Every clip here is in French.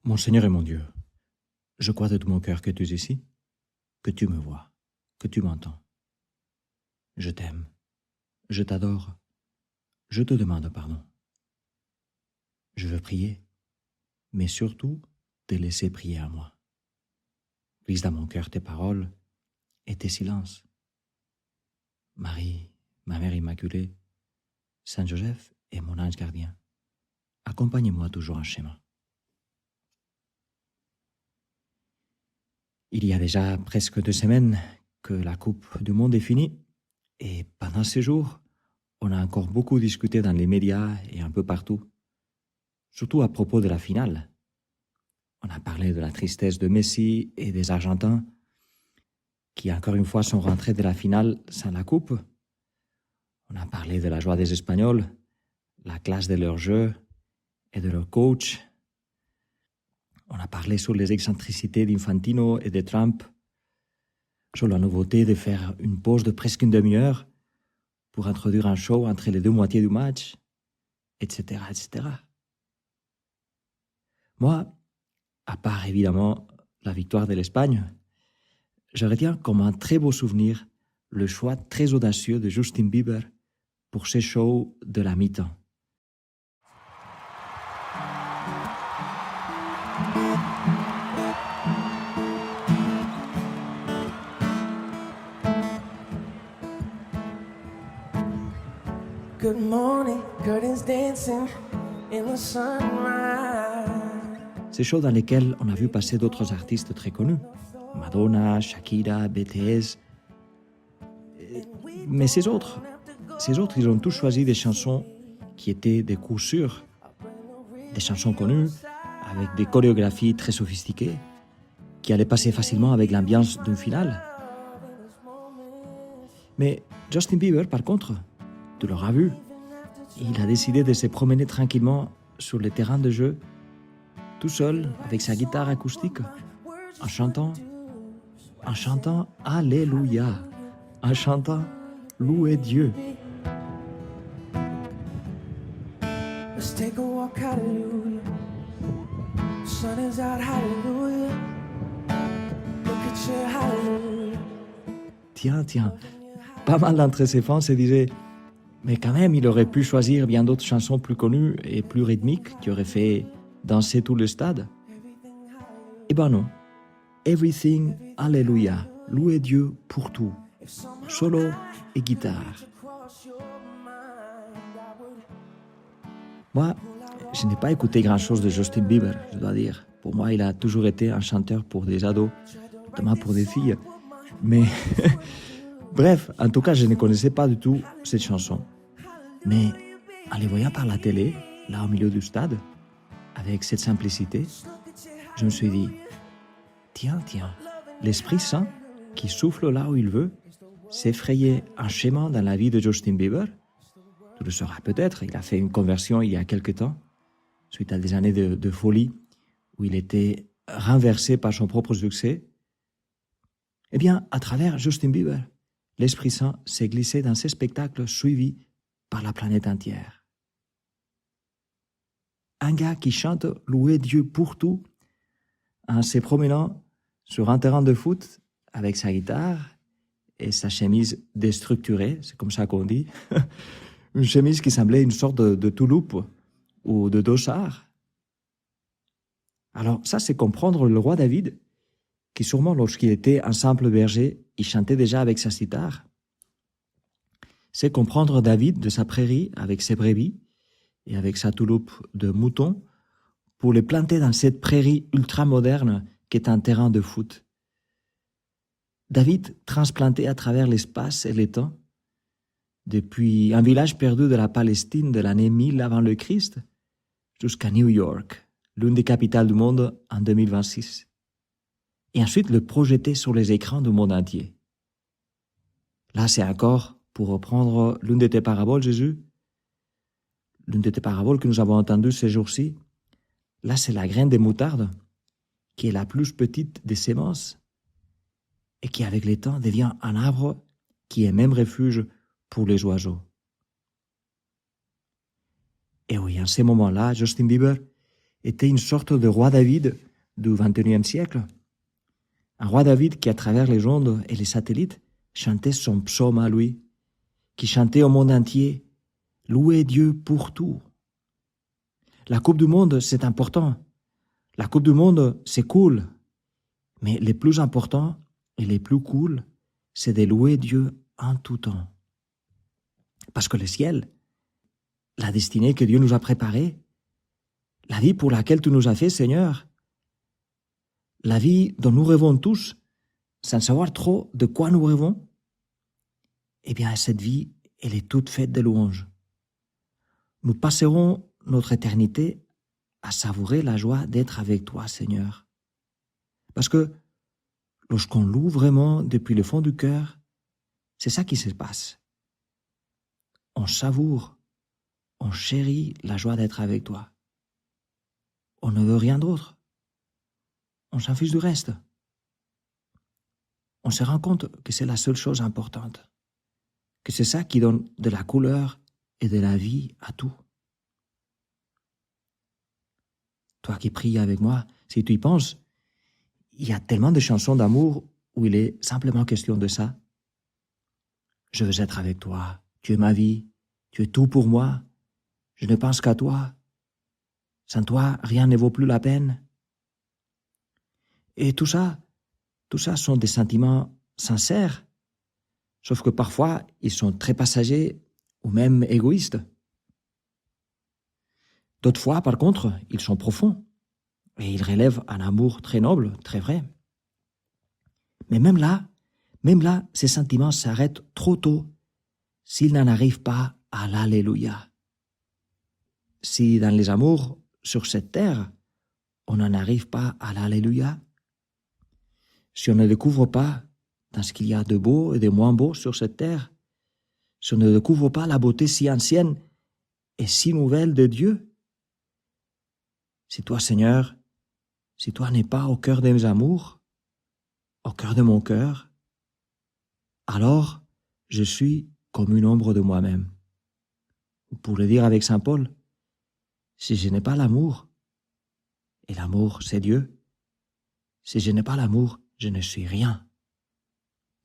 Mon Seigneur et mon Dieu, je crois de tout mon cœur que tu es ici, que tu me vois, que tu m'entends. Je t'aime, je t'adore, je te demande pardon. Je veux prier, mais surtout te laisser prier à moi. Brise dans mon cœur tes paroles et tes silences. Marie, ma Mère Immaculée, Saint Joseph et mon ange gardien, accompagne-moi toujours en chemin. Il y a déjà presque 2 semaines que la Coupe du Monde est finie et pendant ces jours, on a encore beaucoup discuté dans les médias et un peu partout, surtout à propos de la finale. On a parlé de la tristesse de Messi et des Argentins qui encore une fois sont rentrés de la finale sans la Coupe. On a parlé de la joie des Espagnols, la classe de leur jeu et de leur coach. On a parlé sur les excentricités d'Infantino et de Trump, sur la nouveauté de faire une pause de presque une demi-heure pour introduire un show entre les deux moitiés du match, etc., etc. Moi, à part évidemment la victoire de l'Espagne, je retiens comme un très beau souvenir le choix très audacieux de Justin Bieber pour ses shows de la mi-temps. Good morning, curtains dancing in the sunrise. Ces shows dans lesquels on a vu passer d'autres artistes très connus, Madonna, Shakira, BTS. Mais ces autres, ils ont tous choisi des chansons qui étaient des coups sûrs, des chansons connues, avec des chorégraphies très sophistiquées, qui allaient passer facilement avec l'ambiance d'une finale. Mais Justin Bieber, par contre, tu l'auras vu, il a décidé de se promener tranquillement sur le terrain de jeu, tout seul, avec sa guitare acoustique, en chantant Alléluia, en chantant Louez Dieu. Let's take a walk, hallelujah. Sun is out, hallelujah. Look at you, hallelujah. Tiens, pas mal d'entre ses fans se disaient mais quand même, il aurait pu choisir bien d'autres chansons plus connues et plus rythmiques qui auraient fait danser tout le stade. Eh ben non. Everything, Alléluia, louez Dieu pour tout. Solo et guitare. Moi, je n'ai pas écouté grand-chose de Justin Bieber, je dois dire. Pour moi, il a toujours été un chanteur pour des ados, notamment pour des filles. Mais bref, en tout cas, je ne connaissais pas du tout cette chanson. Mais en les voyant par la télé, là au milieu du stade, avec cette simplicité, je me suis dit, tiens, l'Esprit Saint qui souffle là où il veut, s'effrayer un chemin dans la vie de Justin Bieber. Tu le sauras peut-être, il a fait une conversion il y a quelque temps, suite à des années de folie, où il était renversé par son propre succès. Eh bien, à travers Justin Bieber, l'Esprit Saint s'est glissé dans ces spectacles suivis par la planète entière. Un gars qui chante « Louer Dieu pour tout » en se promenant sur un terrain de foot avec sa guitare et sa chemise déstructurée, c'est comme ça qu'on dit, une chemise qui semblait une sorte de touloupe ou de dossard. Alors ça, c'est comprendre le roi David, qui sûrement lorsqu'il était un simple berger, il chantait déjà avec sa cithare. C'est comprendre David de sa prairie avec ses brebis et avec sa touloupe de moutons pour les planter dans cette prairie ultra-moderne qui est un terrain de foot. David transplanté à travers l'espace et le temps, depuis un village perdu de la Palestine de l'année 1000 avant le Christ jusqu'à New York, l'une des capitales du monde en 2026. Et ensuite le projeter sur les écrans du monde entier. Là, c'est encore, pour reprendre l'une de tes paraboles, Jésus, l'une de tes paraboles que nous avons entendues ces jours-ci, là, c'est la graine de moutarde, qui est la plus petite des semences, et qui, avec le temps, devient un arbre qui est même refuge pour les oiseaux. Et oui, en ces moments-là, Justin Bieber, était une sorte de roi David du XXIe siècle. Un roi David qui, à travers les ondes et les satellites, chantait son psaume à lui, qui chantait au monde entier « Louez Dieu pour tout ». La Coupe du Monde, c'est important. La Coupe du Monde, c'est cool. Mais le plus important et le plus cool, c'est de louer Dieu en tout temps. Parce que le ciel, la destinée que Dieu nous a préparée, la vie pour laquelle tu nous as fait, Seigneur, la vie dont nous rêvons tous, sans savoir trop de quoi nous rêvons, eh bien, cette vie, elle est toute faite de louanges. Nous passerons notre éternité à savourer la joie d'être avec toi, Seigneur. Parce que lorsqu'on loue vraiment depuis le fond du cœur, c'est ça qui se passe. On savoure, on chérit la joie d'être avec toi. On ne veut rien d'autre. On s'en fiche du reste. On se rend compte que c'est la seule chose importante, que c'est ça qui donne de la couleur et de la vie à tout. Toi qui pries avec moi, si tu y penses, il y a tellement de chansons d'amour où il est simplement question de ça. Je veux être avec toi, tu es ma vie, tu es tout pour moi, je ne pense qu'à toi. Sans toi, rien ne vaut plus la peine. Et tout ça sont des sentiments sincères, sauf que parfois, ils sont très passagers ou même égoïstes. D'autres fois, par contre, ils sont profonds et ils relèvent un amour très noble, très vrai. Mais même là, ces sentiments s'arrêtent trop tôt s'ils n'en arrivent pas à l'Alléluia. Si dans les amours sur cette terre, on n'en arrive pas à l'Alléluia, si on ne découvre pas dans ce qu'il y a de beau et de moins beau sur cette terre, si on ne découvre pas la beauté si ancienne et si nouvelle de Dieu, si toi, Seigneur, si toi n'es pas au cœur de mes amours, au cœur de mon cœur, alors je suis comme une ombre de moi-même. Ou pour le dire avec saint Paul, si je n'ai pas l'amour, et l'amour c'est Dieu, si je n'ai pas l'amour, je ne suis rien.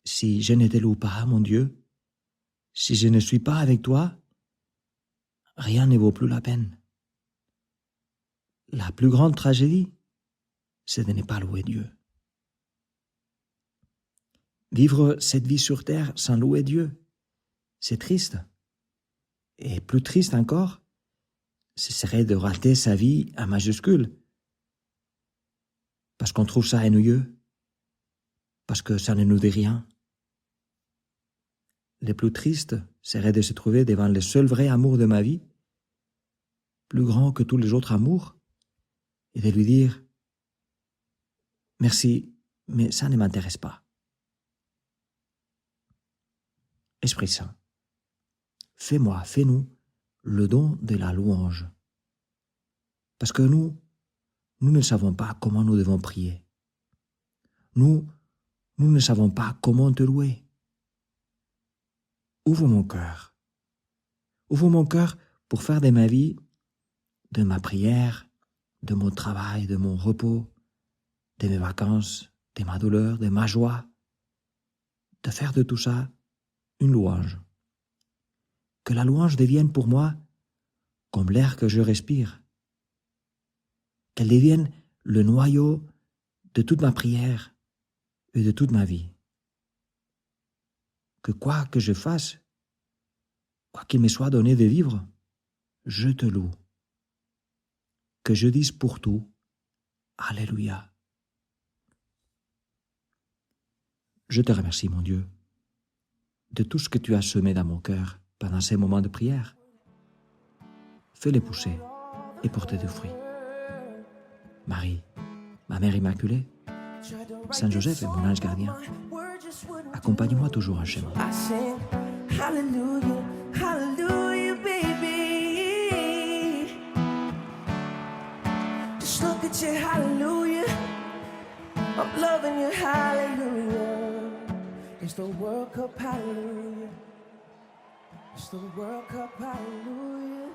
Si je ne te loue pas, mon Dieu, si je ne suis pas avec toi, rien ne vaut plus la peine. La plus grande tragédie, c'est de ne pas louer Dieu. Vivre cette vie sur terre sans louer Dieu, c'est triste. Et plus triste encore, ce serait de rater sa vie en majuscule. Parce qu'on trouve ça ennuyeux, parce que ça ne nous dit rien. Le plus triste serait de se trouver devant le seul vrai amour de ma vie, plus grand que tous les autres amours, et de lui dire « Merci, mais ça ne m'intéresse pas. » Esprit Saint, fais-nous le don de la louange. Parce que nous ne savons pas comment nous devons prier. Nous ne savons pas comment te louer. Ouvre mon cœur. Ouvre mon cœur pour faire de ma vie, de ma prière, de mon travail, de mon repos, de mes vacances, de ma douleur, de ma joie, de faire de tout ça une louange. Que la louange devienne pour moi comme l'air que je respire. Qu'elle devienne le noyau de toute ma prière et de toute ma vie. Que quoi que je fasse, quoi qu'il me soit donné de vivre, je te loue. Que je dise pour tout, Alléluia. Je te remercie, mon Dieu, de tout ce que tu as semé dans mon cœur pendant ces moments de prière. Fais-les pousser et porter du fruit. Marie, ma mère immaculée, Saint Joseph est mon ange gardien. Accompagne-moi toujours en chemin. I sing hallelujah, hallelujah, baby. Just look at you, hallelujah. I'm loving you, hallelujah. It's the World Cup, hallelujah. It's the World Cup, hallelujah.